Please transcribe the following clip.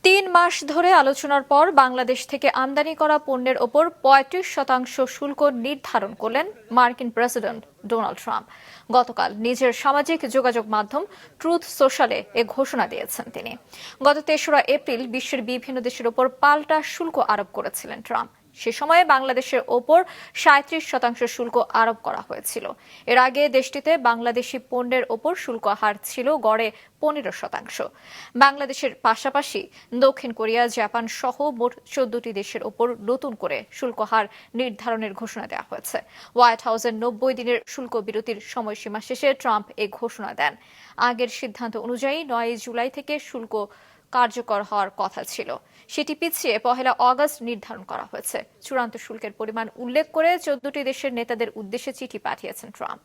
৩ মাস ধরে আলোচনার পর বাংলাদেশ থেকে আমদানি করা পণ্যের ওপর ৩৫% শুল্ক নির্ধারণ করলেন মার্কিন প্রেসিডেন্ট ডোনাল্ড ট্রাম্প। গতকাল নিজের সামাজিক যোগাযোগ মাধ্যম ট্রুথ সোশ্যালে এ ঘোষণা দিয়েছেন তিনি। গত ৩রা এপ্রিল বিশ্বের বিভিন্ন দেশের ওপর পাল্টা শুল্ক আরোপ করেছিলেন ট্রাম্প। সে সময়ে বাংলাদেশের ওপর ৩৭% শুল্ক আরোপ করা হয়েছিল। এর আগে দেশটিতে বাংলাদেশি পণ্যের ওপর শুল্ক হার ছিল গড়ে ১৫%। বাংলাদেশের পাশাপাশি দক্ষিণ কোরিয়া, জাপান সহ মোট ১৪টি দেশের ওপর নতুন করে শুল্ক হার নির্ধারণের ঘোষণা দেওয়া হয়েছে। হোয়াইট হাউসের ৯০ দিনের শুল্ক বিরতির সময়সীমা শেষে ট্রাম্প এই ঘোষণা দেন। আগের সিদ্ধান্ত অনুযায়ী ৯ জুলাই থেকে শুল্ক কার্যকর হওয়ার কথা ছিল, সেটি পিছিয়ে ১ আগস্ট নির্ধারণ করা হয়েছে। চূড়ান্ত শুল্কের পরিমাণ উল্লেখ করে ১৪টি দেশের নেতাদের উদ্দেশ্যে চিঠি পাঠিয়েছেন ট্রাম্প।